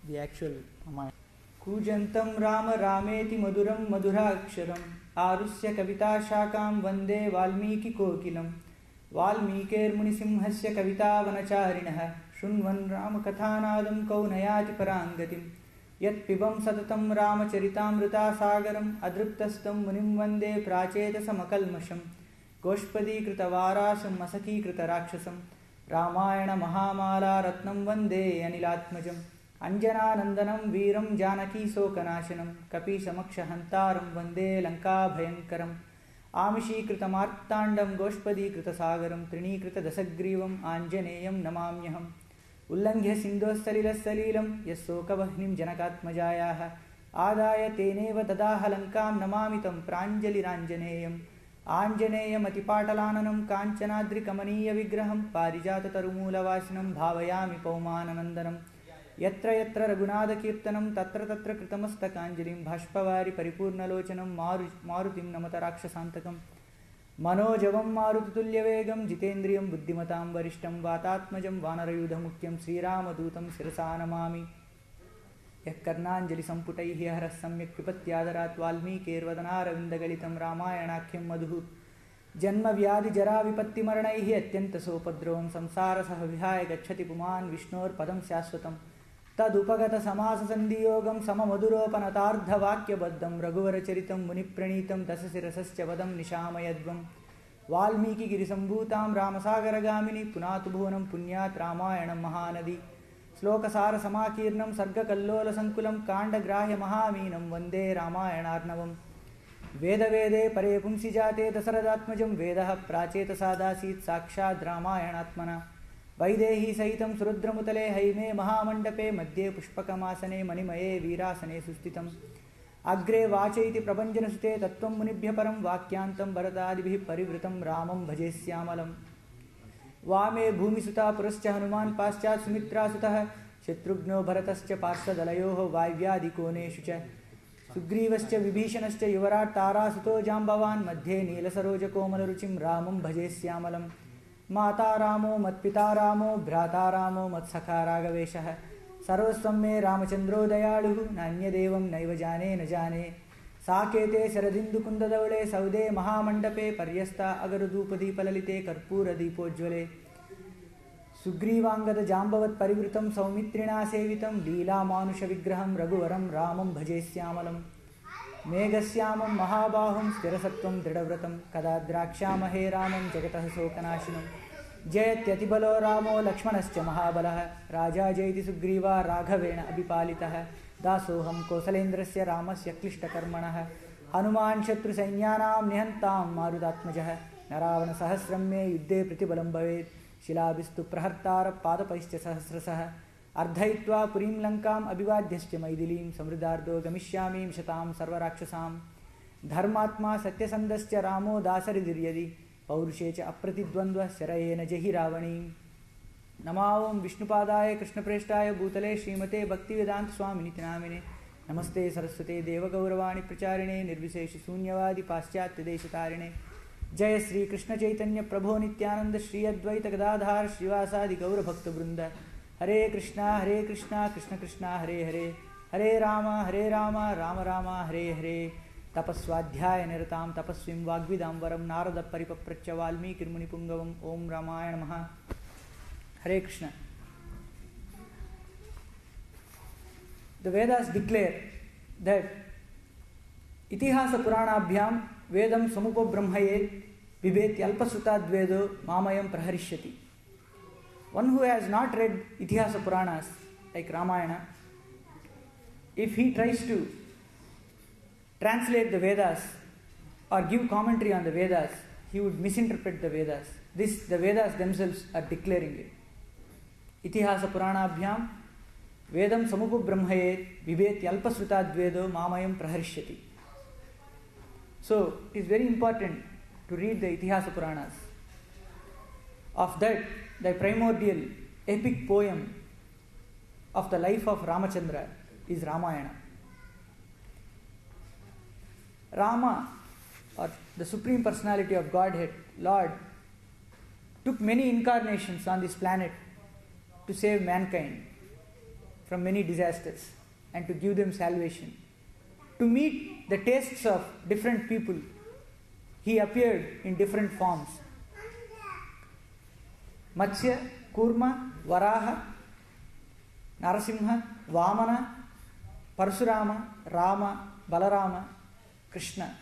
the actual Ramayana. Kujantam Rama Rameti Maduram Madhuraksharam Arusya Kavita Shakam Vande Valmiki Kokilam Valmikir Munisimhasya Kavita Vanacharinaha Shunvan Ramakathanadam Kaunayati Parangatim Yat Pibam Satatam Ramacharitamrita Sagaram Adriptastam Munim Vande Pracheta Samakalmasham Goshpadi Kritavarasam Masaki Kritarakshasam Ramayana Mahamala Ratnam Vande Anilatmajam Anjana Nandanam Veeram Janaki Sokanashanam Kapi Samaksha Hantaram Vande Lanka Bhayankaram Amishi Kritamartandam Goshpadi Kritasagaram Trini Krita Dasagrivam Anjaneyam Namamyaham Ullangya Sindhos Salilas Salilam Yasokavahnim Janakatmajayaha Adaya Teneva Dadaha Lankam Namamitam Pranjali Ranjaneyam Anjaneyam Atipatalananam Kanchanadri Kamaniya Vigraham Parijata Tarumula Vasinam Bhavayami Paumananandanam Yatra Yatra Raghunada Kirtanam Tatra Tatra Kritamastakanjalim Bhashpavari Paripurnalochanam Marutim Namatarakshasantakam Manojavam Marutitulyavegam Jitendriyam Buddhimatam Varishtam Vatatmajam Vanarayudhamukyam Sri Ramadutam Sirasanamami Yakkarnanjali Samputaihi Haras Samyak Pipatyadarat Valmiki Ramayana Ramayanakyam Madhu Janma Vyadi Jara Vipatti Maranaihi Atyanta Sopadrovam Samsara Sahavihaya Gachati Puman Vishnor Padam Syaswatam Tadupagata Samasa Sandhiyogam Samamaduropanatartha Vakya Baddam Raghuvara Charitam Munipranitam Dasasirasascha Vadam Nishamayadvam Valmiki Girisambhutam Ramasagara Gamini Punatu Bhunam Punyat Ramayanam Mahanadi Slokasara Samakirnam Sarga Kallola Sankulam Kanda Grahya Mahaminam Vande Ramayanarnavam Veda Vede Pare Pumsi Jate Dasaradatmajam Vedaha Pracheta Sadasit Sakshad Ramayanatmana Vaidehi Sahitam Surudramutale Haime Mahamandape Madhye Pushpakamasane Manimaye Virasane Sustitam Agre Vachaiti Prabhanjana Sute Tattvam Munibhya Param Vakyantam Bharatadibhi Parivritam Ramam Bhajesyamalam Vame Bhumisuta Purascha Hanuman Paschat Sumitra Sutah Shatrugno Bharatascha Parshadalayoho Vaivyadikoneshucha Sugrivascha Vibhishanascha Yuvarat Tara Suto Jambavan Madhye Neelasaroja Komalaruchim Ramam Bhajesyamalam Mata Ramo Matpita Ramo Bhrata Ramo Matsakha Ragaveshah Sarvasvamme Ramachandro Dayaluhu Nanya Devam Naiva Jane Najane Sakete Saradindu Kundadavale Saude Mahamandape Paryasta Agarudupadi Palalite Karpura Dipojvale Sugrivangada Jambavat Parivritam Saumitrina Sevitam Leela Manusha Vigraham Raghuvaram Ramam Bhajesyamalam Megasyamam Mahabaham Sthirasatvam Dridavratam Kadadrakshamahe Ramam Jagatah Sokanashinam Jayatyatibalo Ramo Lakshmanascha Mahabalaha Raja Jayati Sugriva Raghavena Abhipalitah Dasoham Kosalendrasya Ramasya Klishta Karmanah Hanuman Shatru Sainyanam Nihantam Marudatmajah Naravana Sahasram Me Yuddhe Pratibalam Bhavet Shilabistu Prahartara Padapaischa Sahasrasah Ardhaitva Purim Lankam Abhivadhyascha Maidilim Samridardo Gamishyamim Shatam Sarvarakshasam Dharmatma Satyasandascha Ramo Dasaridiryadi Paurushecha Apratidvandva Sarayena Jahi Ravani Namavam Vishnupadaya Krishna Preshtaya Bhutale Srimate Bhaktivedanta Swamini Namine Namaste Saraswate Deva Gauravani Pracharine Nirviseshi Sunyavadi Paschatya Deshatarine Jaya Sri Krishna Chaitanya Prabho Nityananda Shri Advaita Gadadhar Srivasadi Gaura Bhakta Brunda Hare Krishna Krishna Krishna Hare Hare Hare Rama Rama Rama Hare Hare Tapaswadhyaya Niratam Tapasvim Vagvidamvaram Narada Paripapracha Valmiki Munipungavam Om Ramayana Maha Hare Krishna. The Vedas declare that Itihasa Puranabhyam Vedam Samupo Brahmayet Vibeti Alpasutadvedo Mamayam Praharishyati. One who has not read Itihasa Puranas like Ramayana, if he tries to translate the Vedas or give commentary on the Vedas, he would misinterpret the Vedas. This, the Vedas themselves are declaring it. Itihasa Puranabhyam Vedam Samupa Brahmayet Vibeti Alpasrutadvedo Mamayam Praharishyati. So, it is very important to read the Itihasa Puranas. Of that, the primordial epic poem of the life of Ramachandra is Ramayana. Rama, or the Supreme Personality of Godhead, Lord, took many incarnations on this planet to save mankind. from many disasters and to give them salvation. To meet the tastes of different people, he appeared in different forms. Matsya, Kurma, Varaha, Narasimha, Vamana, Parsurama, Rama, Balarama, Krishna.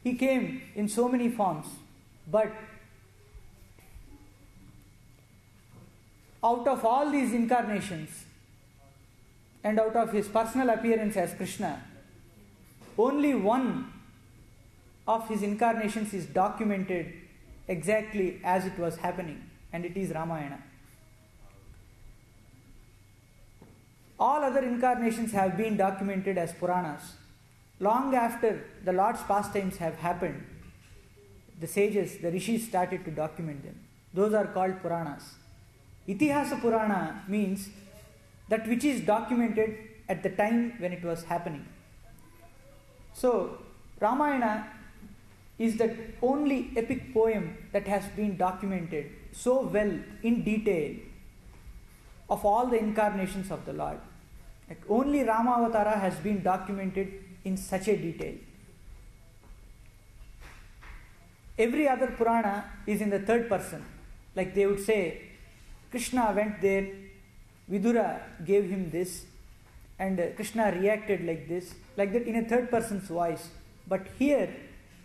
He came in so many forms, but out of all these incarnations and out of his personal appearance as Krishna, only one of his incarnations is documented exactly as it was happening, and it is Ramayana. All other incarnations have been documented as Puranas. Long after the Lord's pastimes have happened, the sages, the rishis started to document them. Those are called Puranas. Itihasa Purana means that which is documented at the time when it was happening. So, Ramayana is the only epic poem that has been documented so well in detail of all the incarnations of the Lord. Like only Ramavatara has been documented in such a detail. Every other Purana is in the third person. Like they would say, Krishna went there, Vidura gave him this, and Krishna reacted like this, like that in a third person's voice. But here,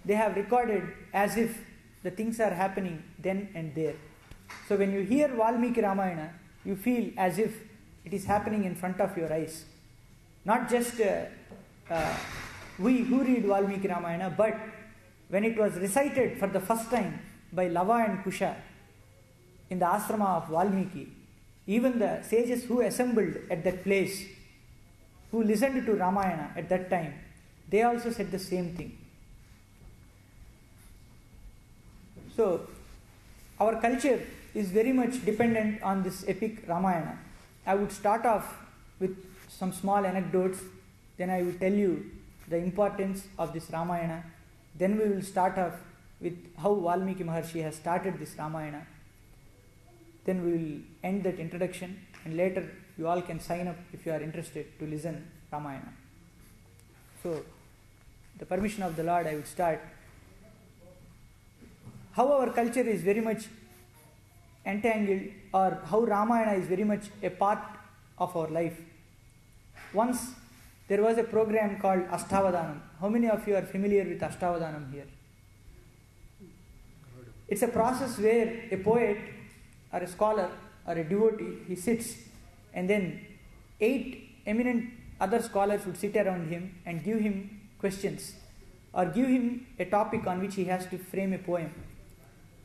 they have recorded as if the things are happening then and there. So when you hear Valmiki Ramayana, you feel as if it is happening in front of your eyes. Not just we who read Valmiki Ramayana, but when it was recited for the first time by Lava and Kusha in the ashrama of Valmiki, even the sages who assembled at that place, who listened to Ramayana at that time, they also said the same thing. So, our culture is very much dependent on this epic Ramayana. I would start off with some small anecdotes, then I will tell you the importance of this Ramayana. Then we will start off with how Valmiki Maharshi has started this Ramayana. Then we will end that introduction, and later you all can sign up if you are interested to listen Ramayana. So, the permission of the Lord, I will start. How our culture is very much entangled, or how Ramayana is very much a part of our life. Once there was a program called Ashtavadanam. How many of you are familiar with Ashtavadanam here? It's a process where a poet or a scholar or a devotee, he sits, and then 8 eminent other scholars would sit around him and give him questions, or give him a topic on which he has to frame a poem,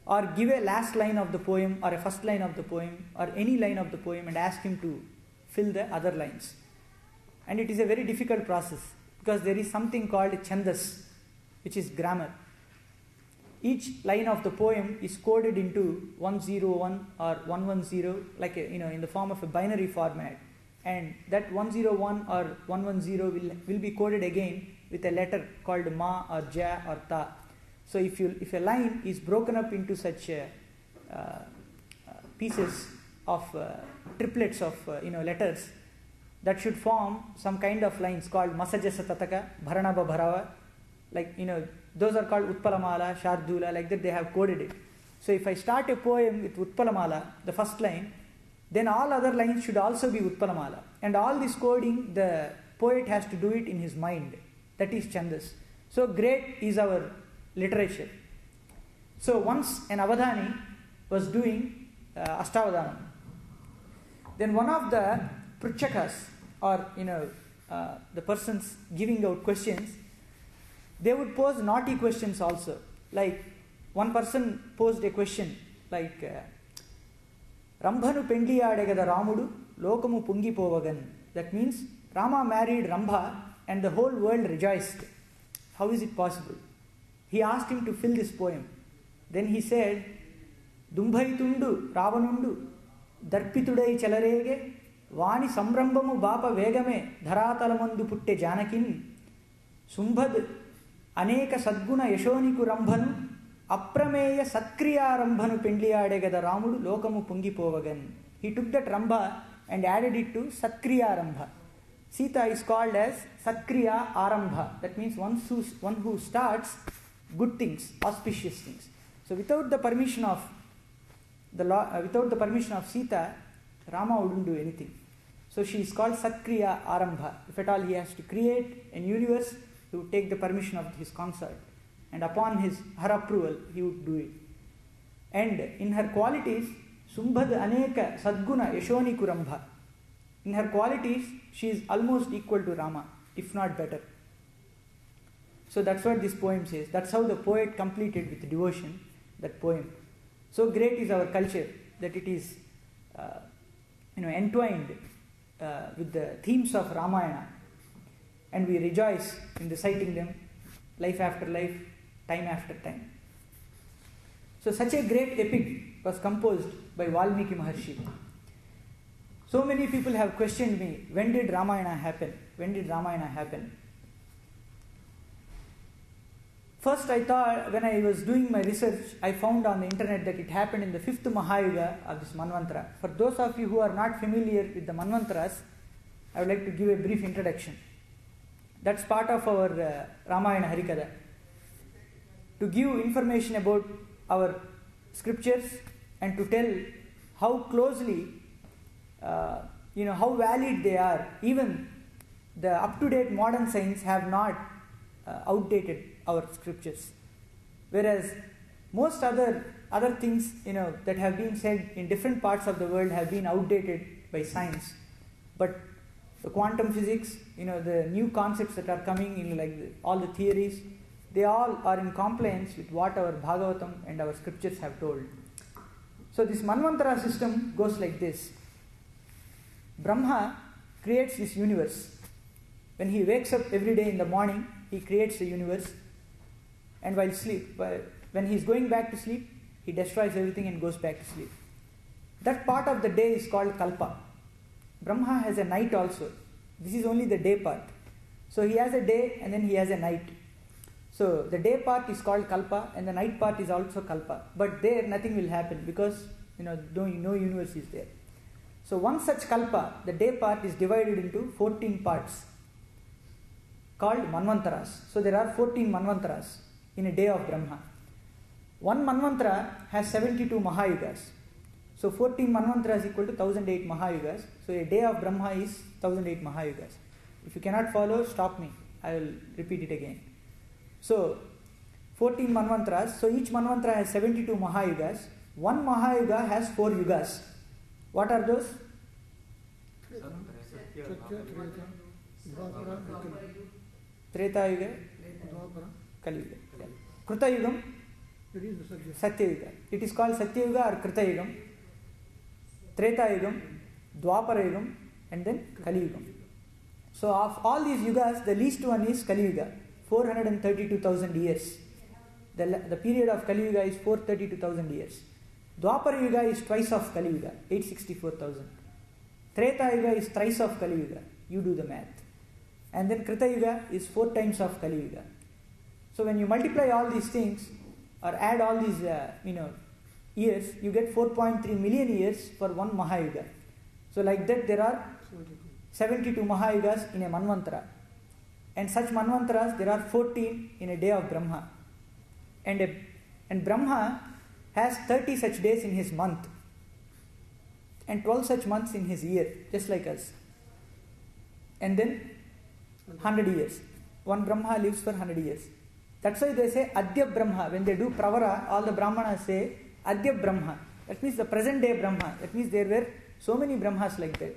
or give a last line of the poem or a first line of the poem or any line of the poem and ask him to fill the other lines. And it is a very difficult process because there is something called chandas, which is grammar. Each line of the poem is coded into 101 or 110, like in the form of a binary format. And that 101 or 110 will be coded again with a letter called ma or ja or ta. So if a line is broken up into such pieces of triplets of letters, that should form some kind of lines called Masajasa Tataka, Bharanaba Bharava, like those are called Utpalamala, Shardula, like that they have coded it. So if I start a poem with Utpalamala, the first line, then all other lines should also be Utpalamala. And all this coding, the poet has to do it in his mind. That is Chandas. So great is our literature. So once an Avadhani was doing Ashtavadanam, then one of the Pruchakas, or the persons giving out questions, they would pose naughty questions also. Like one person posed a question like Rambhanu pendi adegada Ramudu lokamu pungi povagan. That means Rama married Rambha and the whole world rejoiced. How is it possible? He asked him to fill this poem. Then he said, Dumbhaitundu Ravanundu Darpitudai Chalarege Vani Samrambamu Bapa Vegame Dharatalamandu Putte Janakin Sumbhad Aneka Sadguna Yashoniku Rambhanu Aprameya Satkriya Rambhanu Pendliadegada Ramudu Lokamu Pungi Povagan. he took that Rambha and added it to Satkriya Arambha. Sita is called as Satkriya Arambha. That means one who starts good things, auspicious things. So without the permission of Sita, Rama wouldn't do anything. So she is called Satkriya Arambha. If at all he has to create a universe, he would take the permission of his consort, and upon her approval, he would do it. And in her qualities, Sumbhad Aneka Sadguna Yashoni Kurambha. In her qualities, she is almost equal to Rama, if not better. So that's what this poem says. That's how the poet completed with devotion that poem. So great is our culture that it is entwined with the themes of Ramayana, and we rejoice in reciting them life after life, time after time. So such a great epic was composed by Valmiki Maharshi. So many people have questioned me, when did Ramayana happen? When did Ramayana happen? First I thought, when I was doing my research, I found on the internet that it happened in the 5th Mahayuga of this Manvantara. For those of you who are not familiar with the Manvantaras, I would like to give a brief introduction. That's part of our Ramayana Harikatha. To give information about our scriptures and to tell how closely, how valid they are. Even the up-to-date modern science have not outdated our scriptures. Whereas most other things, that have been said in different parts of the world have been outdated by science. But the quantum physics, the new concepts that are coming in, all the theories, they all are in compliance with what our Bhagavatam and our scriptures have told. So this Manvantara system goes like this. Brahma creates this universe. When he wakes up every day in the morning, he creates the universe. And when he is going back to sleep, he destroys everything and goes back to sleep. That part of the day is called Kalpa. Brahma has a night also. This is only the day part. So he has a day and then he has a night. So the day part is called Kalpa and the night part is also Kalpa. But there nothing will happen because no universe is there. So one such Kalpa, the day part, is divided into 14 parts called Manvantaras. So there are 14 Manvantaras in a day of Brahma. One Manvantara has 72 Mahayugas. So 14 Manvantaras equal to 1008 Mahayugas. So a day of Brahma is 1008 Mahayugas. If you cannot follow, stop me. I will repeat it again. So 14 Manvantaras. So each Manvantara has 72 Mahayugas. One Mahayuga has 4 yugas. What are those? Treta Yuga, Kali Yuga. Kruta Yugam, Satya Yuga. It is called Satya Yuga or Kruta Yugam. Treta Yugam, Dwapara Yugam, and then Kali Yugam. So of all these yugas, the least one is Kali Yuga, 432,000 years. The period of Kali Yuga is 432,000 years. Dwapara Yuga is twice of Kali Yuga, 864,000. Treta Yuga is thrice of Kali Yuga. You do the math. And then Krita Yuga is 4 times of Kali Yuga. So when you multiply all these things or add all these years, you get 4.3 million years for one Mahayuga. So like that there are 72 Mahayugas in a Manvantara. And such Manvantaras there are 14 in a day of Brahma. And Brahma has 30 such days in his month and 12 such months in his year, just like us. And then 100 years. One Brahma lives for 100 years. That's why they say Adya Brahma. When they do Pravara, all the Brahmanas say Adya Brahma. That means the present day Brahma. That means there were so many Brahmas like that.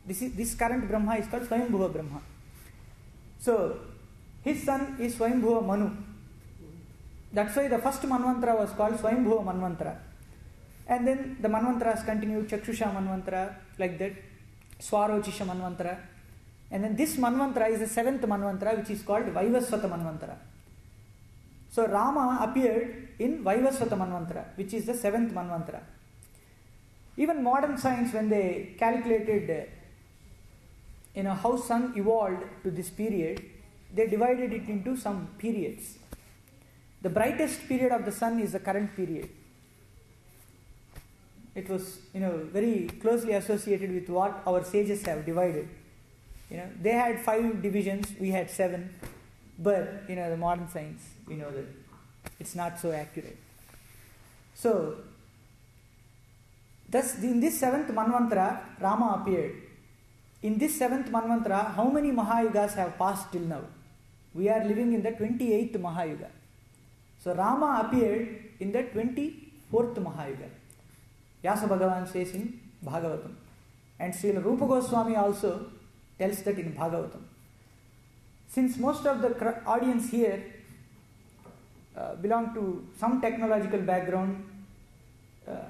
This current Brahma is called Swayambhuva Brahma. So his son is Swayambhuva Manu. That's why the first Manvantara was called Swayambhuva Manvantara. And then the Manvantaras continued, Chakshusha Manvantara, like that, Swarochisha Manvantara. And then this Manvantara is the 7th Manvantara, which is called Vaivasvata Manvantara. So Rama appeared in Vaivasvata Manvantara, which is the 7th Manvantara. Even modern science, when they calculated how sun evolved to this period, they divided it into some periods. The brightest period of the sun is the current period. it was, very closely associated with what our sages have divided. They had 5 divisions, we had 7, but, the modern science, we know that it's not so accurate. So, thus, in this 7th Manvantara, Rama appeared. In this 7th Manvantara, how many Mahayugas have passed till now? We are living in the 28th Mahayuga. So, Rama appeared in the 24th Mahayuga. Vyasa Bhagavan says in Bhagavatam. And Srila Rupa Goswami also tells that in Bhagavatam. Since most of the audience here belong to some technological background,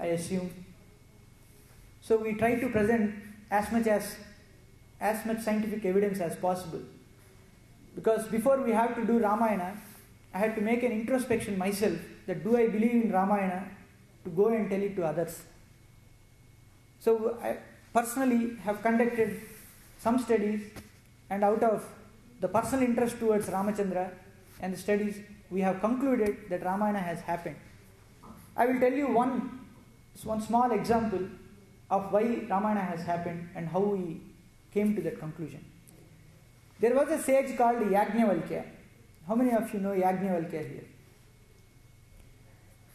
I assume, so we try to present as much scientific evidence as possible. Because before we have to do Ramayana, I had to make an introspection myself that do I believe in Ramayana to go and tell it to others. So I personally have conducted some studies, and out of the personal interest towards Ramachandra and the studies, we have concluded that Ramayana has happened. I will tell you one small example of why Ramayana has happened and how we came to that conclusion. There was a sage called Yajnavalkya. How many of you know Yajnavalkya here?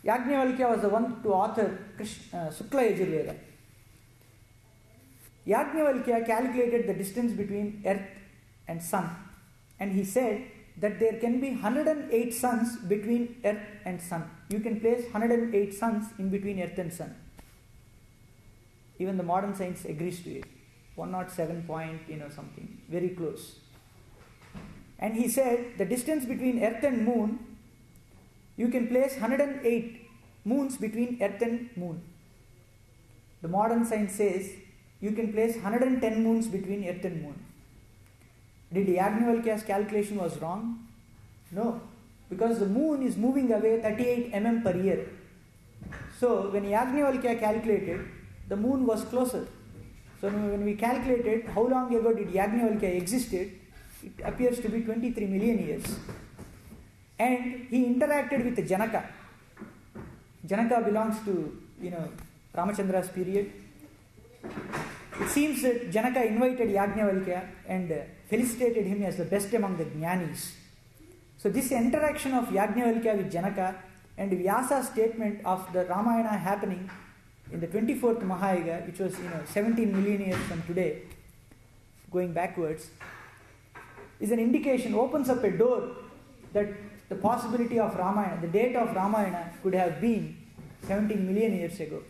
Yajnavalkya was the one to author Sukla Yajurveda. Yajnavalkya calculated the distance between earth and sun, and he said that there can be 108 suns between earth and sun. You can place 108 suns in between earth and sun. Even the modern science agrees to it. 107 point, something, very close. And he said the distance between earth and moon, you can place 108 moons between earth and moon. The modern science says you can place 110 moons between earth and moon. Did Yajnavalkya's calculation was wrong? No, because the moon is moving away 38 mm per year. So when Yajnavalkya calculated, the moon was closer. So when we calculated how long ago did Yajnavalkya existed, it appears to be 23 million years. And he interacted with Janaka. Janaka belongs to, Ramachandra's period. It seems that Janaka invited Yajnavalkya and felicitated him as the best among the Jnanis. So this interaction of Yajnavalkya with Janaka and Vyasa's statement of the Ramayana happening in the 24th Mahayuga, which was 17 million years from today, going backwards, is an indication, opens up a door that the possibility of Ramayana, the date of Ramayana could have been 17 million years ago.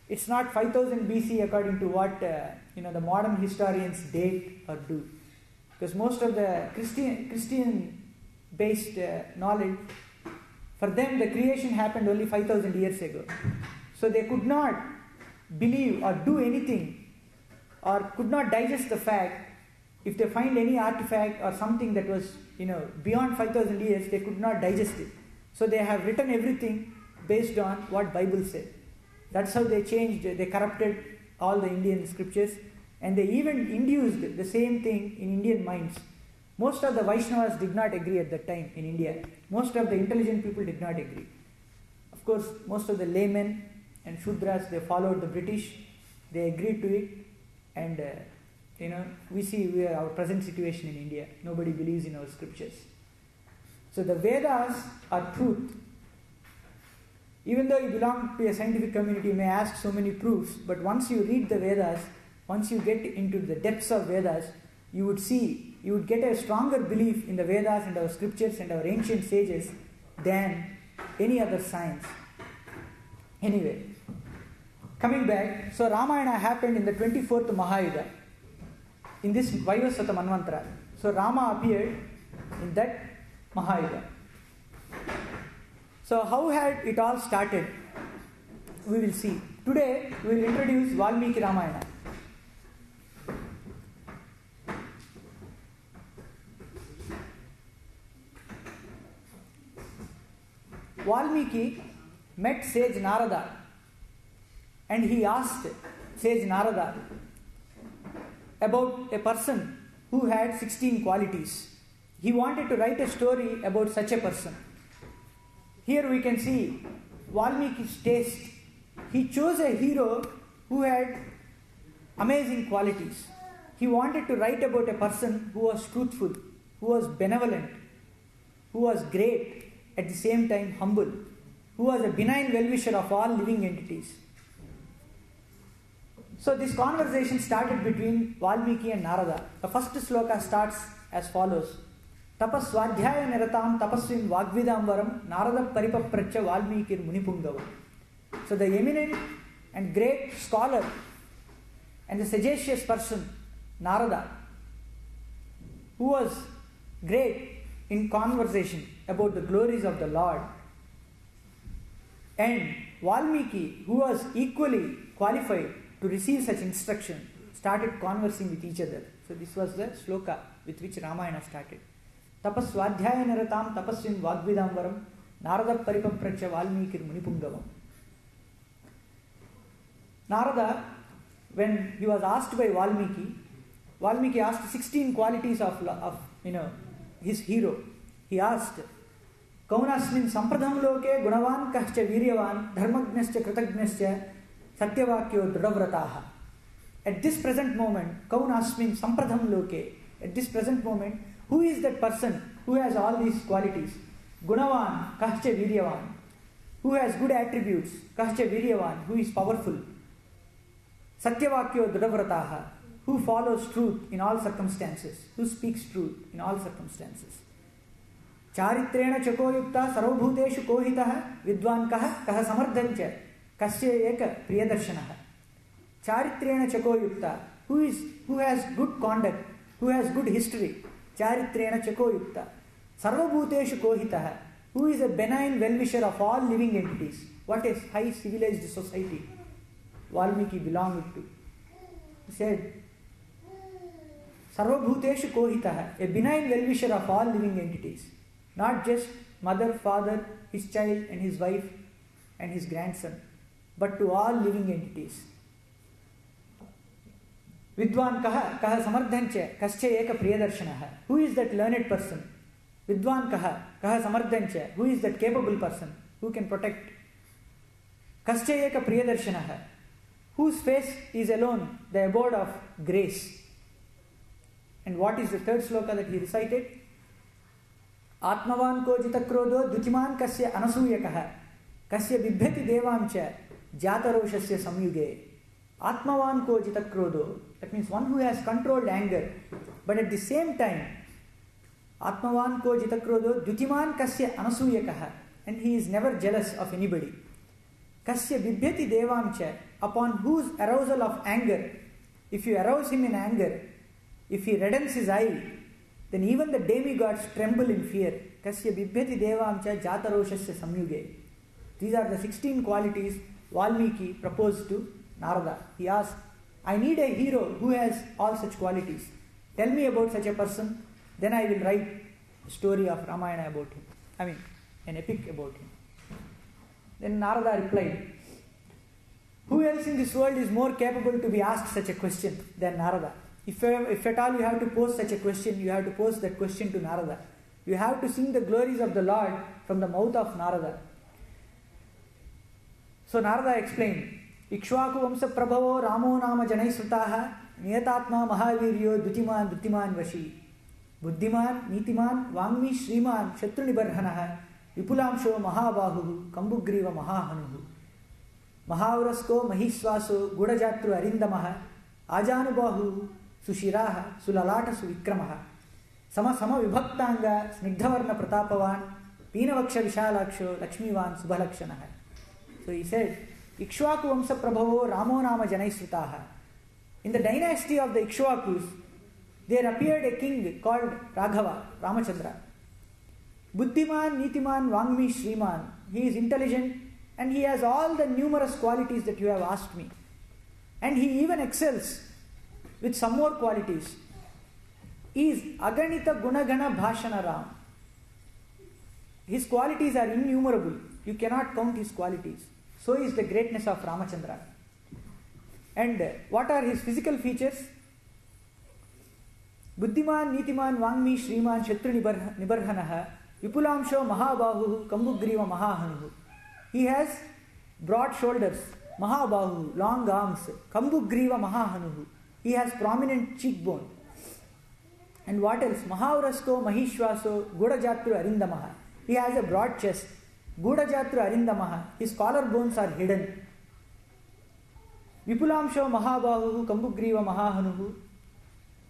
It's not 5000 BC according to what the modern historians date or do, because most of the Christian-based knowledge, for them the creation happened only 5000 years ago. So they could not believe or do anything, or could not digest the fact. If they find any artifact or something that was beyond 5000 years, they could not digest it. So they have written everything based on what Bible said. That's how they changed, they corrupted all the Indian scriptures, and they even induced the same thing in Indian minds. Most of the Vaishnavas did not agree at that time in India. Most of the intelligent people did not agree. Of course, most of the laymen and Shudras, they followed the British, they agreed to it, and we see our present situation in India. Nobody believes in our scriptures. So the Vedas are truth. Even though you belong to a scientific community, you may ask so many proofs, but once you read the Vedas, once you get into the depths of Vedas, you would get a stronger belief in the Vedas and our scriptures and our ancient sages than any other science. Anyway, coming back, so Ramayana happened in the 24th Mahayuga, in this Vaivasvata Manvantara. So Rama appeared in that Mahayuga. So how had it all started? We will see. Today we will introduce Valmiki Ramayana. Valmiki met sage Narada, and he asked sage Narada about a person who had 16 qualities. He wanted to write a story about such a person. Here we can see Valmiki's taste he chose a hero who had amazing qualities. He wanted to write about a person who was truthful, who was benevolent, who was great, at the same time humble, who was a benign well-wisher of all living entities. So this conversation started between Valmiki and Narada. The first sloka starts as follows. Tapas swadhyaya niratam tapasvim vagvidamvaram Narada paripapracha Valmikir munipungavam. So the eminent and great scholar and the sagacious person, Narada, who was great in conversation about the glories of the Lord, and Valmiki, who was equally qualified to receive such instruction, started conversing with each other. So this was the sloka with which Ramayana started. Tapas swadhyaya niratam tapasvim vagvidamvaram Narada paripapracha Valmikir munipungavam. Narada, when he was asked by Valmiki asked 16 qualities of his hero. He asked, Kaunasmin sampradham loke gunavan kahcha viryavan dharmagnascha kritagnascha satyavakyo drudavrataha. At this present moment, Kaunasmin sampradham loke, at this present moment, who is that person who has all these qualities? Gunavan kahcha viryavan, who has good attributes, kahcha viryavan, who is powerful. Satyavakyo drudavrataha, who follows truth in all circumstances, who speaks truth in all circumstances. Charitrena chakoyukta sarvabhuteshu kohitaha vidwan kaha samardhancha kasya eka priyadarshanah. Charitrena chakoyukta, who has good conduct, who has good history. Charitrena chakoyukta sarvabhuteshu kohitaha, who is a benign well-wisher of all living entities. What a high civilized society Valmiki belonged to. He said, Sarvabhuteshu kohitaha, a benign well-wisher of all living entities. Not just mother, father, his child and his wife and his grandson, but to all living entities. Vidwan kaha samardhancha kascha eka priyadarshanah. Who is that learned person? Vidwan kaha samardhancha. Who is that capable person who can protect? Kascha eka priyadarshanah. Whose face is alone the abode of grace. And what is the third sloka that he recited? Atmavan ko jitakrodo dutiman kasya anasuyakaha kasya bibhyati devamcha jataroshasya samyuge. Atmavan ko jitakrodo, that means one who has controlled anger, but at the same time, Atmavan ko jitakrodo dutiman kasya anasuyakaha, and he is never jealous of anybody. Kasya bibhyati devamcha, upon whose arousal of anger, if you arouse him in anger, if he reddens his eye, then even the demigods tremble in fear. Kasya bibhyati devamcha jataroshasya samyuge. These are the 16 qualities Valmiki proposed to Narada. He asked, I need a hero who has all such qualities. Tell me about such a person, then I will write a story of Ramayana about him. An epic about him. Then Narada replied, who else in this world is more capable to be asked such a question than Narada? If at all you have to pose such a question, you have to pose that question to Narada. You have to sing the glories of the Lord from the mouth of Narada. So Narada explained, Ikshvaku vamsa prabhavo ramo nama janai srutaha niyatatma mahaviryo dutiman vashi buddhiman nitiman vangmi shriman shatrunibarhanaha vipulamsho mahabahu kambugriva mahahanuhu mahavrasko mahiswaso gudajatru arindamaha ajanubahu sushiraha sulalata suvikramaha sama vibhaktanga snigdhavarna pratapavan peenavaksha vishalaksho lakshmivan subhalakshanaha. So he said, Ikshvaku vamsa prabhavo ramo nama janai srutaha. In the dynasty of the Ikshvakus, there appeared a king called Raghava, Ramachandra. Buddhiman, Nitiman, Vangmi, Shriman. He is intelligent and he has all the numerous qualities that you have asked me. And he even excels with some more qualities. He is Aganita Gunagana Bhashana Ram. His qualities are innumerable. You cannot count his qualities. So is the greatness of Ramachandra. And what are his physical features? Buddhiman, Nitiman, Vangmi, Shriman, Shatru Nibarhanaha, Vipulamsho, Mahabahu, Kambugriva, Mahahanuhu. He has broad shoulders, Mahabahu, long arms, Kambugriva Mahahanuhu. He has prominent cheekbone. And what else? Mahavrasko Mahishwaso Gudajatru Arindamaha. He has a broad chest. Gudajatru Arindamaha. His collarbones are hidden. Vipulamsho Mahabahu Kambugriva Mahahanuhu.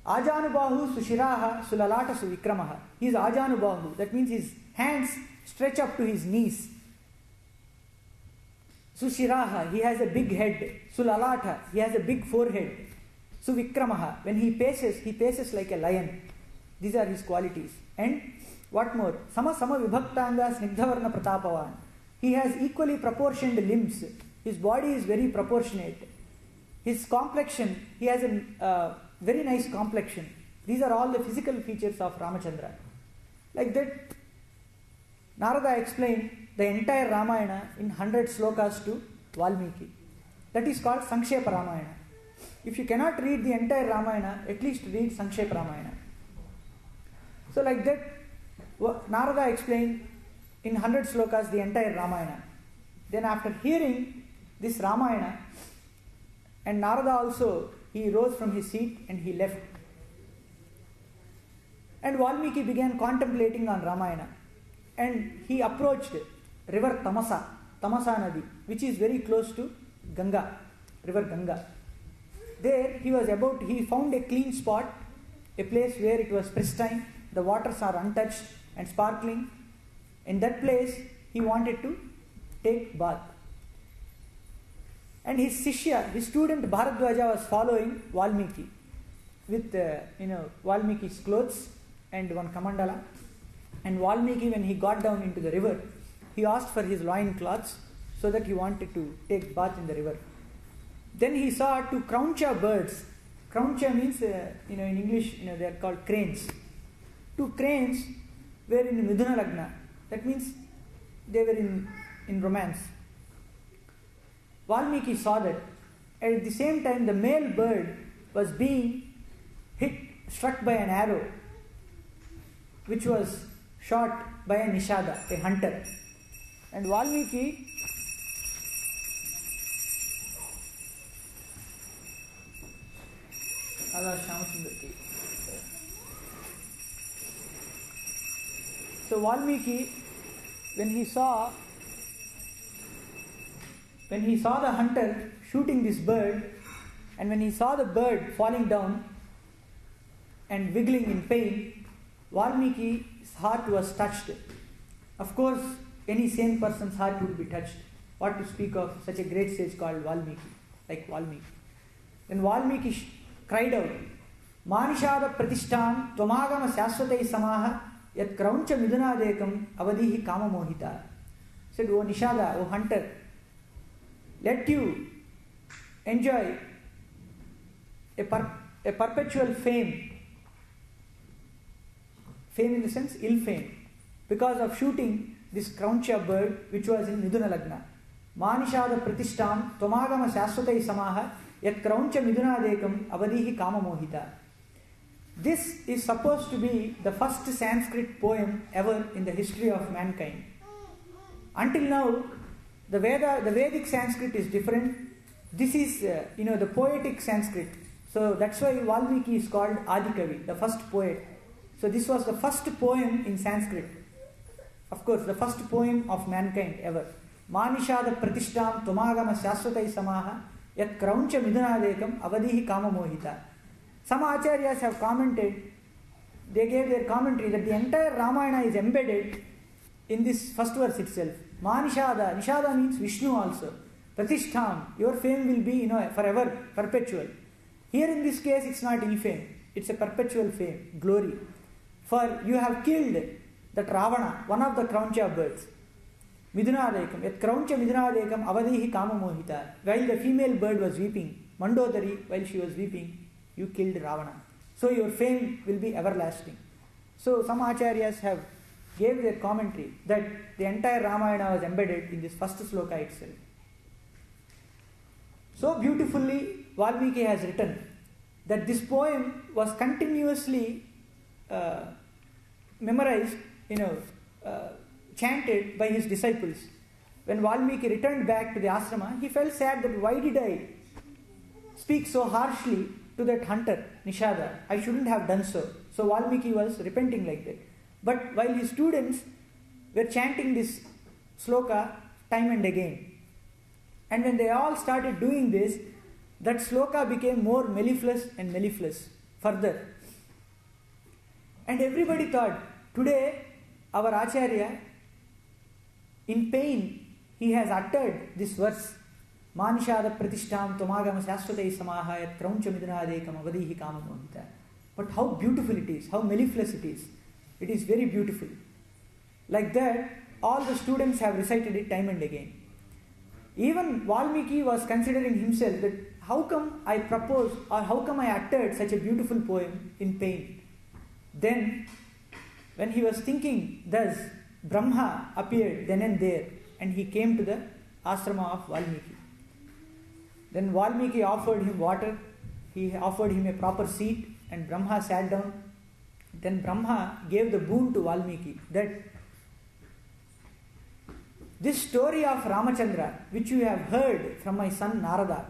Ajanubahu Sushiraha Sulalata Suvikramaha. He is Ajanubahu. That means his hands stretch up to his knees. Sushiraha, he has a big head. Sulalata, he has a big forehead. Suvikramaha, when he paces like a lion. These are his qualities. And what more? Sama Vibhaktanga Snigdhavarna Pratapavan. He has equally proportioned limbs. His body is very proportionate. His complexion, he has a very nice complexion. These are all the physical features of Ramachandra. Like that, Narada explained the entire Ramayana in 100 slokas to Valmiki. That is called Sankshepa Ramayana. If you cannot read the entire Ramayana, at least read Sankshepa Ramayana. So like that, Narada explained in 100 slokas the entire Ramayana. Then after hearing this Ramayana, and Narada also, he rose from his seat and he left. And Valmiki began contemplating on Ramayana. And he approached river Tamasa Nadi, which is very close to Ganga, river Ganga. There he found a clean spot, a place where it was pristine, the waters are untouched and sparkling. In that place, he wanted to take bath. And his Sishya, his student Bharadwaja was following Valmiki with Valmiki's clothes and one kamandala. And Valmiki, when he got down into the river, he asked for his loin cloths so that he wanted to take bath in the river. Then he saw two Krauncha birds. Krauncha means, in English, they are called cranes. Two cranes were in Midhuna Lagna. That means they were in romance. Valmiki saw that. At the same time, the male bird was being struck by an arrow, which was shot by a Nishada, a hunter. And Valmiki So Valmiki, when he saw the hunter shooting this bird, and when he saw the bird falling down and wiggling in pain, Valmiki's heart was touched. Of course, any sane person's heart would be touched. What to speak of such a great sage called Valmiki, like Valmiki. Then Valmiki cried out, Manishada Pratishtam Tvamagama Saswatai Samaha Yat Krauncha Midunadekam Avadihi Kama Mohita. Said, O Nishada, O hunter, let you enjoy a perpetual fame. Fame in the sense ill fame, because of shooting this Krauncha bird which was in Miduna Lagna. Manishada Pratishtam Tvamagama Saswatai Samaha Yat Krauncha Midunadekam Avadihi Kama Mohita. This is supposed to be the first Sanskrit poem ever in the history of mankind. Until now, the Vedic Sanskrit is different. This is, the poetic Sanskrit. So that's why Valmiki is called Adikavi, the first poet. So this was the first poem in Sanskrit. Of course, the first poem of mankind ever. Manishada Pratishtam Tvamagama Saswatai Samaha Yat Krauncha Midunadekam Avadihi Kama Mohita. Some acharyas have commented, they gave their commentary that the entire Ramayana is embedded in this first verse itself. Manishada, Nishada means Vishnu also. Pratishtam, your fame will be forever, perpetual. Here in this case, it's not ill fame, it's a perpetual fame, glory. For you have killed that Ravana, one of the Krauncha birds. Midunadekam, yat Krauncha Midunadekam Avadihi Kama Mohita. While the female bird was weeping, Mandodari, while she was weeping, you killed Ravana. So your fame will be everlasting. So some acharyas have gave their commentary that the entire Ramayana was embedded in this first sloka itself. So beautifully Valmiki has written that this poem was continuously memorized, chanted by his disciples. when Valmiki returned back to the ashrama, he felt sad that why did I speak so harshly to that hunter, Nishada? I shouldn't have done so. So Valmiki was repenting like that. But while his students were chanting this sloka time and again, and when they all started doing this, that sloka became more mellifluous and mellifluous further. And everybody thought, today our Acharya, in pain, he has uttered this verse, Manishada pratishtam tomagama shashvatai samahayat krauncha midunadekam avadihi kamamohita. But how beautiful it is, how mellifluous it is. It is very beautiful. Like that, all the students have recited it time and again. Even Valmiki was considering himself that how come I proposed or how come I uttered such a beautiful poem in pain. Then, when he was thinking thus, Brahma appeared then and there, and he came to the ashrama of Valmiki. Then Valmiki offered him water, he offered him a proper seat, and Brahma sat down. Then Brahma gave the boon to Valmiki that this story of Ramachandra, which you have heard from my son Narada,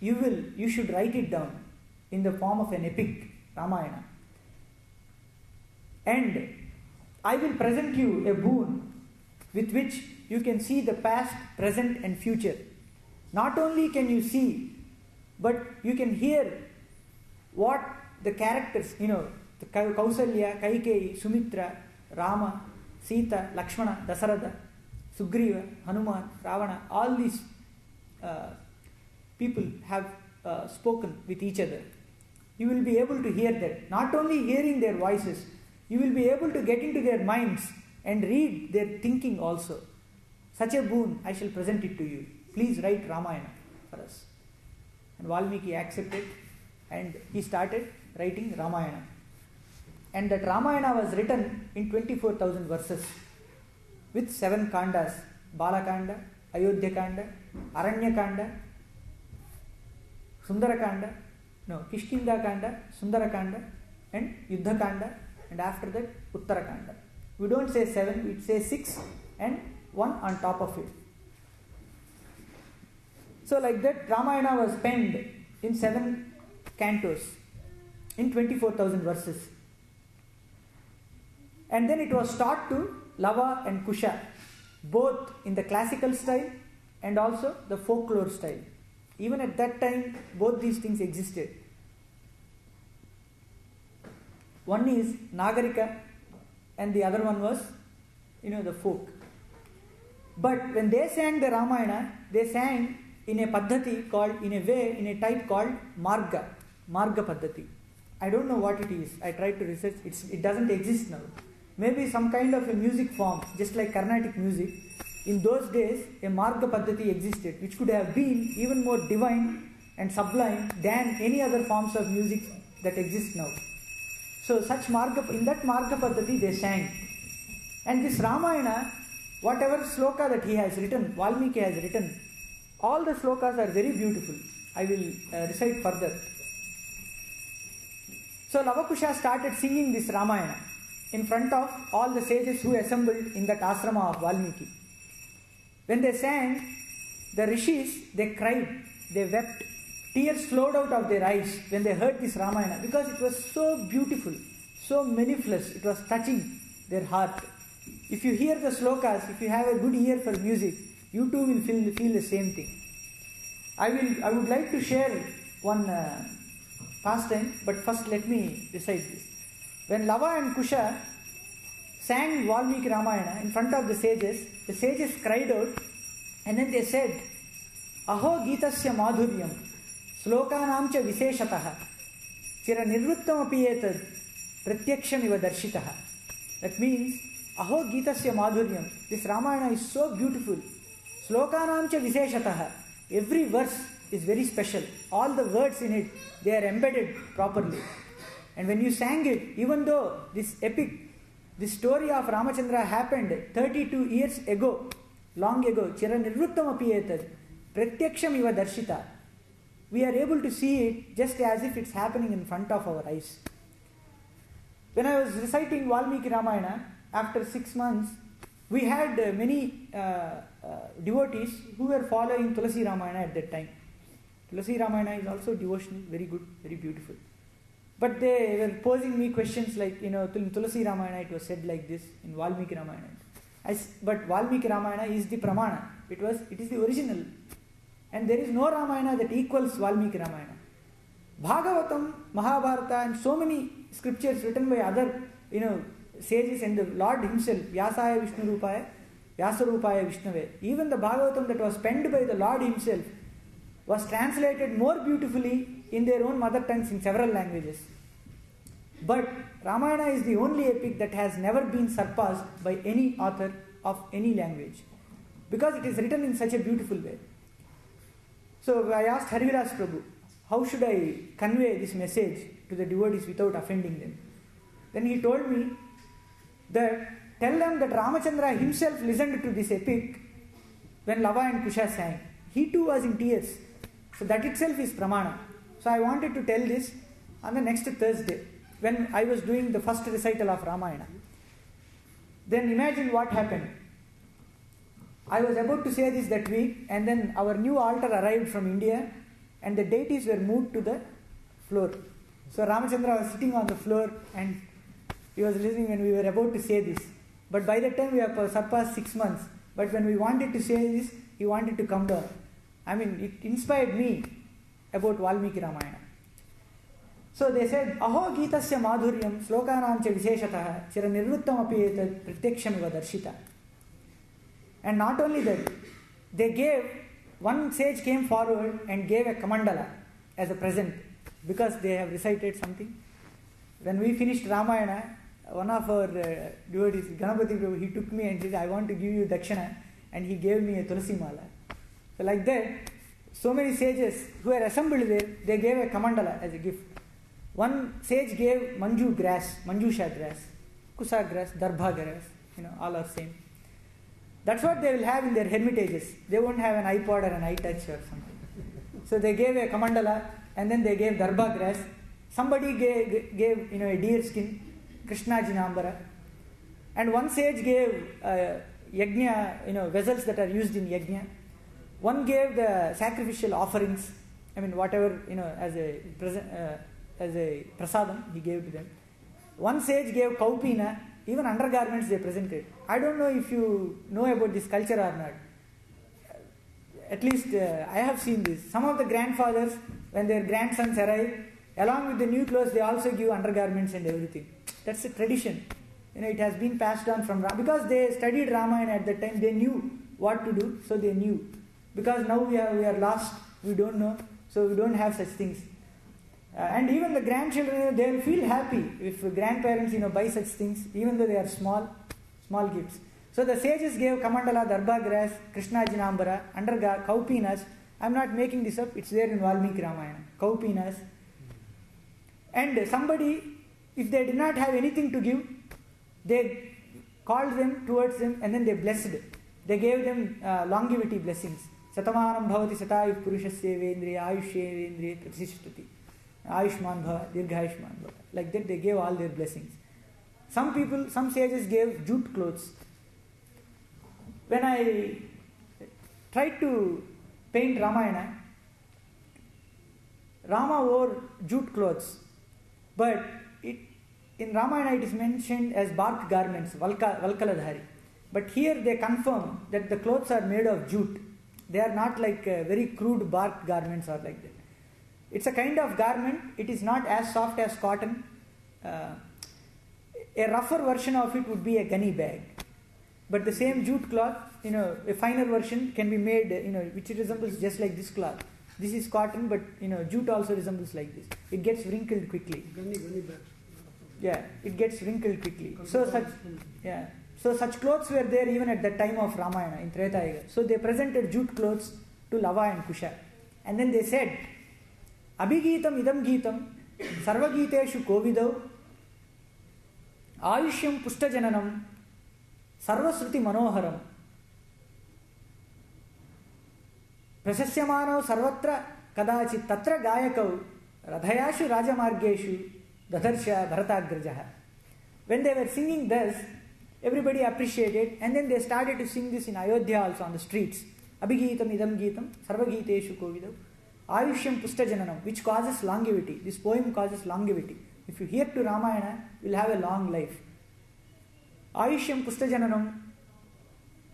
you should write it down in the form of an epic, Ramayana. And I will present you a boon with which you can see the past, present and future. Not only can you see, but you can hear what the characters, the Kausalya, Kaikeyi, Sumitra, Rama, Sita, Lakshmana, Dasaratha, Sugriva, Hanuman, Ravana, all these people have spoken with each other. You will be able to hear that. Not only hearing their voices, you will be able to get into their minds and read their thinking also. Such a boon, I shall present it to you. Please write Ramayana for us. And Valmiki accepted and he started writing Ramayana. And that Ramayana was written in 24,000 verses with 7 kandas: Balakanda, Ayodhyakanda, Aranyakanda, Sundarakanda, Kishkindakanda, Sundarakanda, and Yuddhakanda, and after that Uttarakanda. We don't say 7, we say 6 and 1 on top of it. So like that, Ramayana was penned in 7 cantos in 24,000 verses. And then it was taught to Lava and Kusha, both in the classical style and also the folklore style. Even at that time, both these things existed. One is Nagarika and the other one was, the folk. But when they sang the Ramayana, they sang in a paddhati called, in a type called Marga Paddhati. I don't know what it is. I tried to research. It doesn't exist now. Maybe some kind of a music form, just like Carnatic music. In those days, a Marga Paddhati existed, which could have been even more divine and sublime than any other forms of music that exist now. So in that Marga Paddhati they sang. And this Ramayana, whatever sloka that he has written, Valmiki has written, all the slokas are very beautiful. I will recite further. So Lavakusha started singing this Ramayana in front of all the sages who assembled in that ashrama of Valmiki. When they sang, the rishis, they cried, they wept. Tears flowed out of their eyes when they heard this Ramayana because it was so beautiful, so mellifluous, it was touching their heart. If you hear the slokas, if you have a good ear for music, you too will feel the same thing. I would like to share one pastime, but first let me recite this. When Lava and Kusha sang Valmiki Ramayana in front of the sages cried out and then they said, Aho Gitasya Madhuryam Slokanam cha Visheshataha Chira Nirvrittam api etad Pratyaksham iva darshitaha. That means, Aho Gitasya Madhuryam. This Ramayana is so beautiful. Slokanam cha Visheshataha. Every verse is very special. All the words in it, they are embedded properly. And when you sang it, even though this epic, this story of Ramachandra happened 32 years ago, long ago, Chira Nirvrittam api etad Pratyaksham iva darshita. We are able to see it just as if it's happening in front of our eyes. When I was reciting Valmiki Ramayana, after 6 months, we had many devotees who were following Tulasi Ramayana at that time. Tulasi Ramayana is also devotional, very good, very beautiful. But they were posing me questions like, in Tulasi Ramayana it was said like this, in Valmiki Ramayana. But Valmiki Ramayana is the Pramana. It is the original. And there is no Ramayana that equals Valmiki Ramayana. Bhagavatam, Mahabharata and so many scriptures written by other, sages and the Lord himself, Vyasaya Vishnu Rupaya, Vyasa Rupaya Vishnave. Even the Bhagavatam that was penned by the Lord himself was translated more beautifully in their own mother tongues in several languages. But Ramayana is the only epic that has never been surpassed by any author of any language, because it is written in such a beautiful way. So I asked Harivilas Prabhu, how should I convey this message to the devotees without offending them? Then he told me that tell them that Ramachandra himself listened to this epic when Lava and Kusha sang. He too was in tears. So that itself is Pramana. So I wanted to tell this on the next Thursday when I was doing the first recital of Ramayana. Then imagine what happened. I was about to say this that week, and then our new altar arrived from India and the deities were moved to the floor. So Ramachandra was sitting on the floor and he was listening when we were about to say this. But by that time we have surpassed 6 months. But when we wanted to say this, he wanted to come down. I mean, it inspired me about Valmiki Ramayana. So they said, Aho Gitasya Madhuryam Slokanamcha Visheshatah Chira Nirvuttam api etat Pratyakshamiva Darshita. And not only that, one sage came forward and gave a Kamandala as a present because they have recited something. When we finished Ramayana, one of our devotees, Ganapati Prabhu, he took me and said, I want to give you Dakshana, and he gave me a Tulasi Mala. So like that, so many sages who were assembled there, they gave a Kamandala as a gift. One sage gave Manju grass, Manjusha grass, Kusa grass, Darbha grass, all are same. That's what they will have in their hermitages. They won't have an iPod or an iTouch or something. So they gave a Kamandala and then they gave Darbha grass. Somebody gave a deer skin, Krishna Jinambara. And one sage gave yajna, vessels that are used in yajna. One gave the sacrificial offerings, whatever, as a prasadam, he gave to them. One sage gave kaupina, even undergarments they presented. I don't know if you know about this culture or not. At least I have seen this. Some of the grandfathers, when their grandsons arrive, along with the new clothes, they also give undergarments and everything. That's a tradition. It has been passed on from because they studied Ramayana at that time. They knew what to do, so they knew. Because now we are lost, we don't know, so we don't have such things. And even the grandchildren, they will feel happy if grandparents, buy such things, even though they are small gifts. So the sages gave Kamandala, Darbha grass, Krishna Jinambara, Kaupinas. I am not making this up, it's there in Valmiki Ramayana. Kaupinas. And somebody, if they did not have anything to give, they called them towards them and then they blessed. They gave them longevity blessings. Satamanam bhavati satayuh purushasya vendriya ayushya vendriya pratishtati. Ayushman bhava, dirghayushman bhava. Like that they gave all their blessings. Some sages gave jute clothes. When I tried to paint Ramayana, Rama wore jute clothes. But in Ramayana it is mentioned as bark garments, Valkaladhari. But here they confirm that the clothes are made of jute. They are not like very crude bark garments or like that. It's a kind of garment. It is not as soft as cotton. A rougher version of it would be a gunny bag. But the same jute cloth, a finer version can be made, which resembles just like this cloth. This is cotton, but jute also resembles like this. It gets wrinkled quickly. Gunny bag. Yeah, it gets wrinkled quickly. So such clothes were there even at the time of Ramayana in Treta Yuga. So they presented jute clothes to Lava and Kusha. And then they said, Abhigitam idam gitam sarvagiteshu kovidau ayushyam pushtajananam sarvasruti manoharam prasasyamano sarvatra kadachit tatra gayakau radhayashu rajamargeshu dadarsha bharatagrajaha. When they were singing thus, Everybody appreciated, and then they started to sing this in Ayodhya also on the streets. Abhigeetam idam geetam sarvageeteshu kovidav ayushyam pustajananam, which causes longevity. This poem causes longevity. If you hear to Ramayana, you will have a long life. Ayushyam pustajananam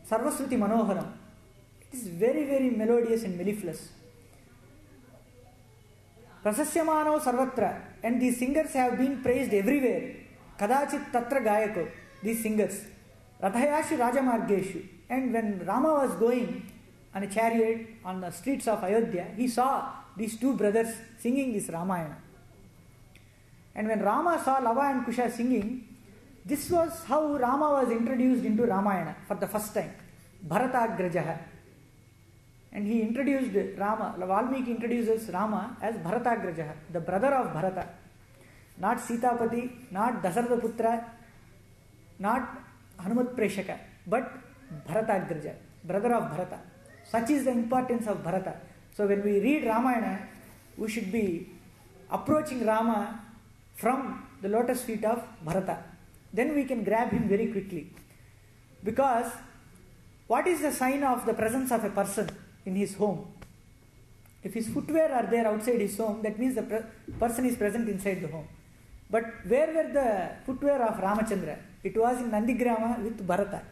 sarvasruti manoharam. It is very, very melodious and mellifluous. Prasasyamano sarvatra, and these singers have been praised everywhere. Kadachit tatra gayako, these singers. Rathayashu rajamargeshu, and when Rama was going on a chariot on the streets of Ayodhya, he saw these two brothers singing this Ramayana. And when Rama saw Lava and Kusha singing, this was how Rama was introduced into Ramayana for the first time. Bharatagrajaha. And he introduced Rama, Valmiki introduces Rama as Bharatagrajaha, the brother of Bharata. Not Sitapati, not Dasarthaputra, not Hanumat Preshaka, but Bharatagraja, brother of Bharata. Such is the importance of Bharata. So when we read Ramayana, we should be approaching Rama from the lotus feet of Bharata. Then we can grab him very quickly. Because what is the sign of the presence of a person in his home? If his footwear are there outside his home, that means the person is present inside the home. But where were the footwear of Ramachandra? It was in Nandigrama with Bharata.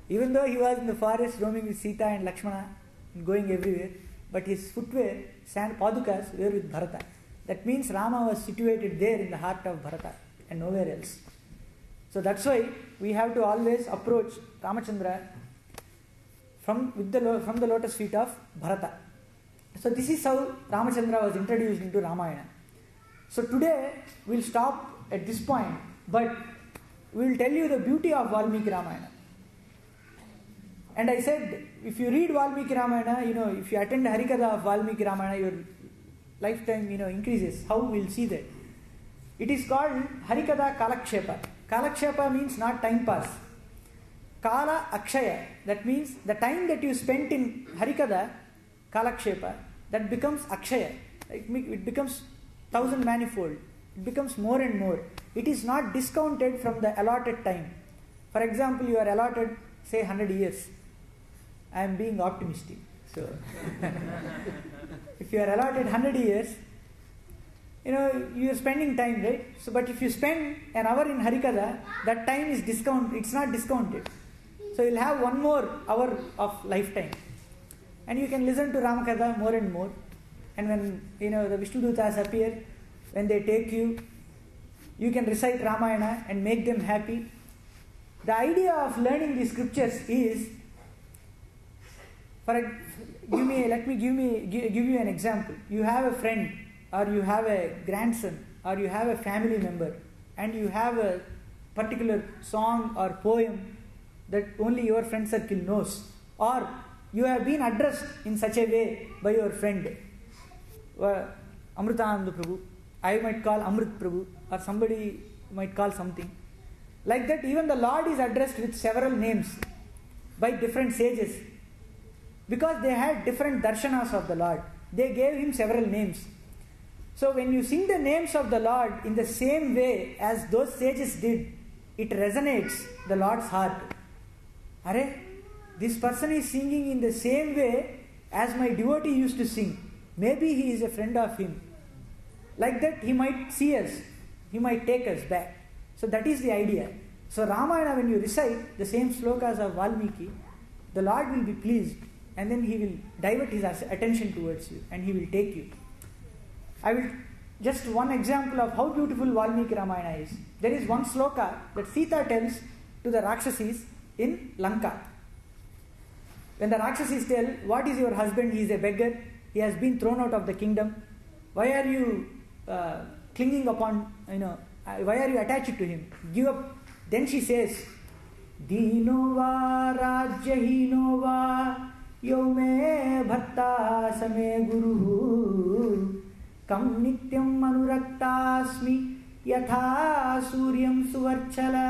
Even though he was in the forest roaming with Sita and Lakshmana and going everywhere, but his footwear, sand padukas, were with Bharata. That means Rama was situated there in the heart of Bharata and nowhere else. So that's why we have to always approach Ramachandra from the lotus feet of Bharata. So this is how Ramachandra was introduced into Ramayana. So today we will stop at this point, but we will tell you the beauty of Valmiki Ramayana. And I said, if you read Valmiki Ramayana, if you attend Harikatha of Valmiki Ramayana, your lifetime, increases. How we will see that? It is called Harikatha Kalakshepa. Kalakshepa means not time pass. Kala Akshaya, that means the time that you spent in Harikatha, Kalakshepa, that becomes Akshaya. It becomes 1,000 manifold. It becomes more and more. It is not discounted from the allotted time. For example, you are allotted, say, 100 years. I am being optimistic. So, if you are allotted 100 years, you are spending time, right? So, but if you spend an hour in Harikatha, that time is discounted. It's not discounted. So, you will have one more hour of lifetime. And you can listen to Ramakatha more and more. And when, the Vishnudutas appear, when they take you, you can recite Ramayana and make them happy. The idea of learning the scriptures is, let me give you an example. You have a friend, or you have a grandson, or you have a family member, and you have a particular song or poem that only your friend circle knows, or you have been addressed in such a way by your friend, Amritananda Prabhu, I might call Amrit Prabhu, or somebody might call something. Like that, even the Lord is addressed with several names by different sages, because they had different darshanas of the Lord. They gave him several names. So when you sing the names of the Lord in the same way as those sages did, it resonates the Lord's heart. Arey, this person is singing in the same way as my devotee used to sing. Maybe he is a friend of him. Like that, he might see us. He might take us back. So that is the idea. So Ramayana, when you recite the same slokas of Valmiki, the Lord will be pleased, and then he will divert his attention towards you, and he will take you. I will just one example of how beautiful Valmiki Ramayana is. There is one sloka that Sita tells to the Rakshasis in Lanka. When the Rakshasis tell, what is your husband? He is a beggar. He has been thrown out of the kingdom. Why are you clinging upon, why are you attached to him? Give up. Then she says, Dino va rajyahino va yome bharta same guru kam nityam anuraktasmi yatha suryam suvarchala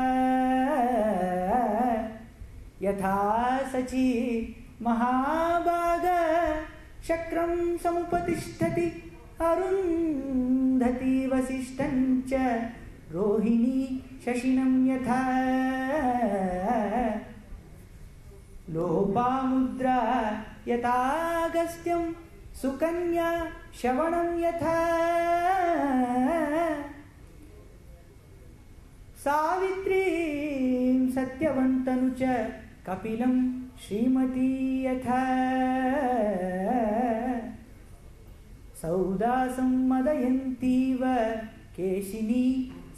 yatha sachi mahabhaga shakram samupatishtati arundhati vasishtancha Rohini शशिनं यथा लोपामुद्रा यथागस्त्यं सुकन्या श्रवणं यथा सावित्रीं सत्यवन्तनु च कपिलं श्रीमती यथा सौदासं मदयन्तीव केशिनी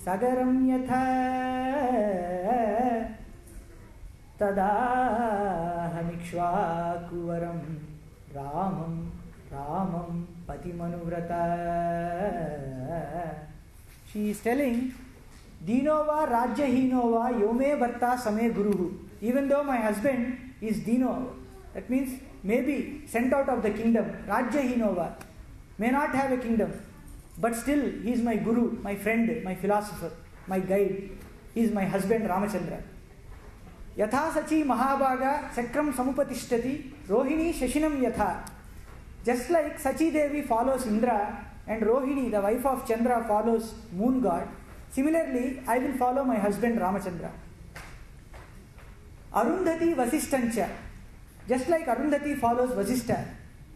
सगरं यथा तदाहमिक्ष्वाकुवरं रामं रामं पतिमनुव्रता. She is telling, Dinova Rajyahinova Yome Bharta Same Guruhu. Even though my husband is Dino, that means maybe sent out of the kingdom, Rajyahinova, may not have a kingdom, but still he is my Guru, my friend, my philosopher, my guide. He is my husband Ramachandra. Yatha Sachi Mahabhaga Sakram Samupatishtati Rohini Shashinam Yatha. Just like Sachi Devi follows Indra and Rohini, the wife of Chandra, follows moon god, similarly I will follow my husband Ramachandra. Arundhati Vasishtancha. Just like Arundhati follows Vasishta,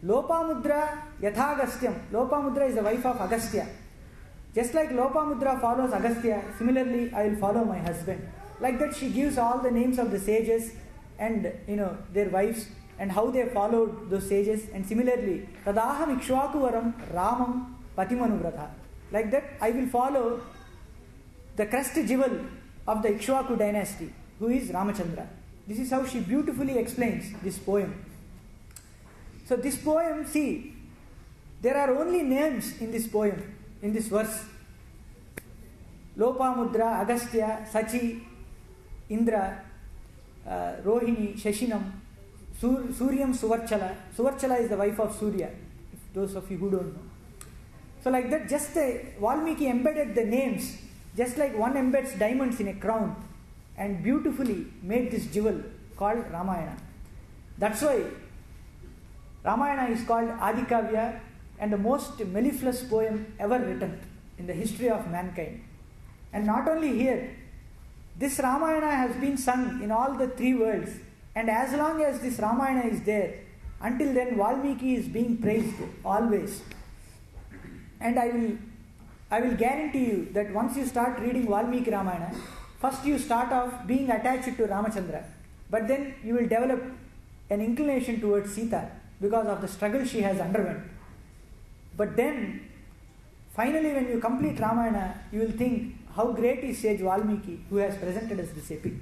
Lopamudra Yathagastyam. Lopamudra is the wife of Agastya. Just like Lopamudra follows Agastya, similarly I will follow my husband. Like that she gives all the names of the sages and their wives and how they followed those sages. And similarly, Tadaham Ikshvakuvaram Ramam Patimanuvrata. Like that I will follow the crest jewel of the Ikshvaku dynasty, who is Ramachandra. This is how she beautifully explains this poem. So this poem, see, there are only names in this poem, in this verse. Lopamudra, Agastya, Sachi, Indra, Rohini, Shashinam, Suryam, Suvarchala. Suvarchala is the wife of Surya, if those of you who don't know. So like that, just Valmiki embedded the names, just like one embeds diamonds in a crown, and beautifully made this jewel called Ramayana. That's why Ramayana is called Adikavya and the most mellifluous poem ever written in the history of mankind. And not only here, this Ramayana has been sung in all the three worlds, and as long as this Ramayana is there, until then Valmiki is being praised always. And I will guarantee you that once you start reading Valmiki Ramayana, first you start off being attached to Ramachandra, but then you will develop an inclination towards Sita because of the struggle she has underwent. But then, finally when you complete Ramayana, you will think how great is sage Valmiki who has presented us this epic.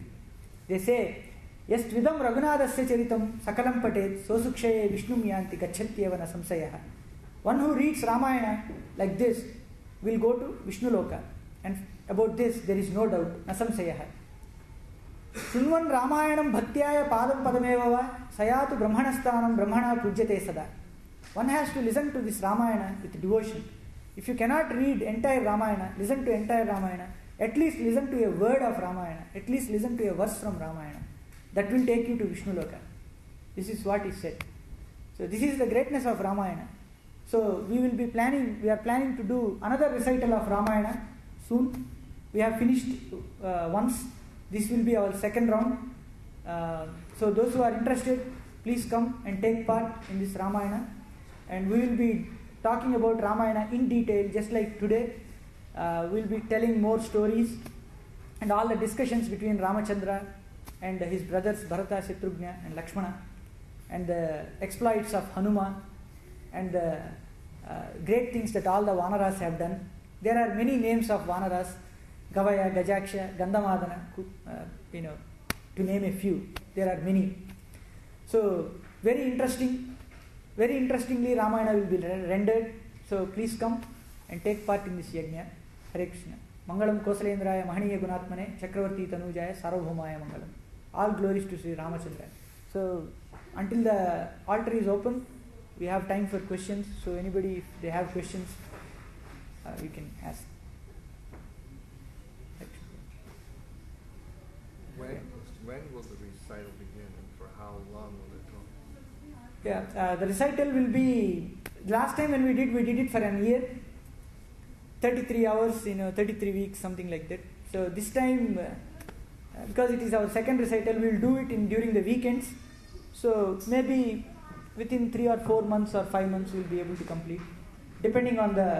They say, Yastvidam Raghunadasya Charitam Sakalam Patet Sosukshaye Vishnum Yanti Gachantyeva na Samsayaha. One who reads Ramayana like this will go to Vishnu Loka. And about this there is no doubt. Na Samsayaha. Sunvan Ramayanam Bhaktyaya Padam Padamevava Sayatu Brahmanastanam Brahmana Pujyate Sada. One has to listen to this Ramayana with devotion. If you cannot read entire Ramayana, listen to entire Ramayana, at least listen to a word of Ramayana, at least listen to a verse from Ramayana. That will take you to Vishnu Loka. This is what is said. So this is the greatness of Ramayana. So we are planning to do another recital of Ramayana soon. We have finished once. This will be our second round. So those who are interested, please come and take part in this Ramayana. And we will be talking about Ramayana in detail, just like today. We will be telling more stories and all the discussions between Ramachandra and his brothers Bharata, Shatrughna and Lakshmana, and the exploits of Hanuma, and the great things that all the Vanaras have done. There are many names of Vanaras, Gavaya, Gajaksha, Gandhamadana, to name a few. There are many. So very interestingly Ramayana will be rendered. So please come and take part in this yajna. Hare Krishna. Mangalam Kosalendraya Mahaniya Gunatmane Chakravarti Tanujaya Sarvabhaumaya Mangalam. All glories to Sri Ramachandra. So until the altar is open, we have time for questions. So anybody, if they have questions, you can ask. When will the recital begin and for how long will it go? Yeah, the recital will be, last time when we did it for an year. 33 hours, 33 weeks, something like that. So this time, because it is our second recital, we will do it during the weekends. So maybe within 3 or 4 months or 5 months we will be able to complete, depending on the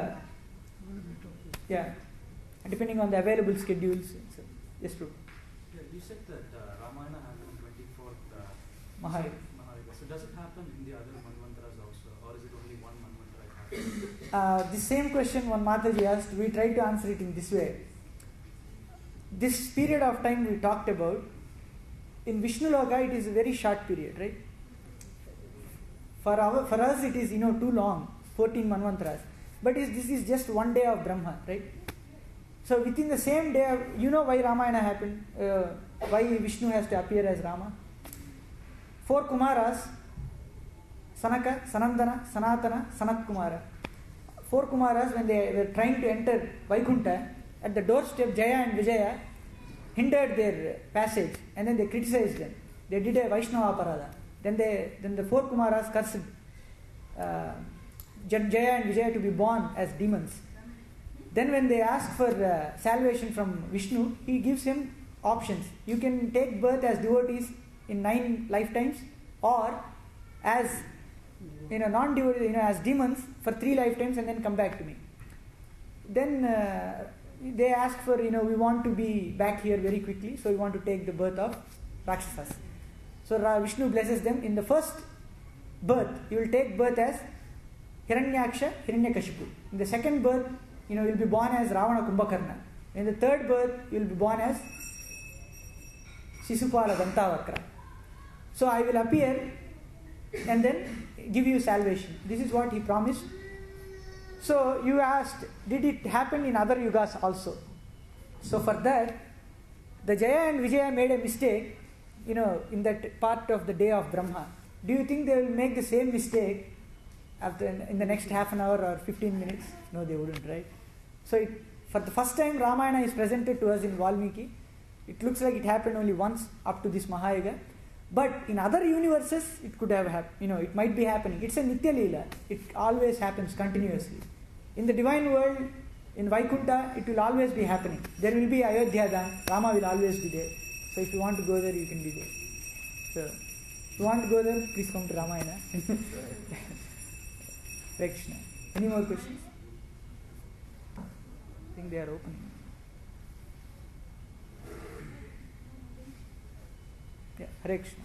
depending on the available schedules. So, yes, true. Yeah, you said that Ramayana happened 24th Maharikatha. So does it happen in the other Manvantras also, or is it only one Manvantara happening? The same question one Mataji asked, we tried to answer it in this way. This period of time we talked about, in Vishnu Loka it is a very short period, right? For us it is too long, 14 Manvantras. But this is just one day of Brahma, right? So within the same day, why Ramayana happened, why Vishnu has to appear as Rama. 4 Kumaras, Sanaka, Sanandana, Sanatana, Sanat Kumara. 4 Kumaras, when they were trying to enter Vaikuntha, at the doorstep, Jaya and Vijaya hindered their passage, and then they criticized them. They did a Vaishnava Parada. Then the 4 Kumaras cursed Jaya and Vijaya to be born as demons. Then when they ask for salvation from Vishnu, he gives him options. You can take birth as devotees in 9 lifetimes, or as non-devotees, as demons for 3 lifetimes, and then come back to me. Then they ask for, we want to be back here very quickly, so we want to take the birth of Rakshasas. So Vishnu blesses them. In the first birth, you will take birth as Hiranyaksha, Hiranyakashipu. In the second birth, you will be born as Ravana Kumbhakarna. In the third birth, you will be born as Sisupala Dantavakra. So I will appear and then give you salvation. This is what he promised. So you asked, did it happen in other yugas also? So for that, the Jaya and Vijaya made a mistake, in that part of the day of Brahma. Do you think they will make the same mistake in the next half an hour or 15 minutes? No, they wouldn't, right? So for the first time Ramayana is presented to us in Valmiki. It looks like it happened only once up to this Mahayuga. But in other universes, it could have happened. It might be happening. It's a Nitya Leela. It always happens continuously. In the divine world, in Vaikuntha, it will always be happening. There will be Ayodhya Dham. Rama will always be there. So if you want to go there, you can be there. So if you want to go there, please come to Ramayana. Hare Krishna. Any more questions? I think they are opening. Yeah, Hare Krishna.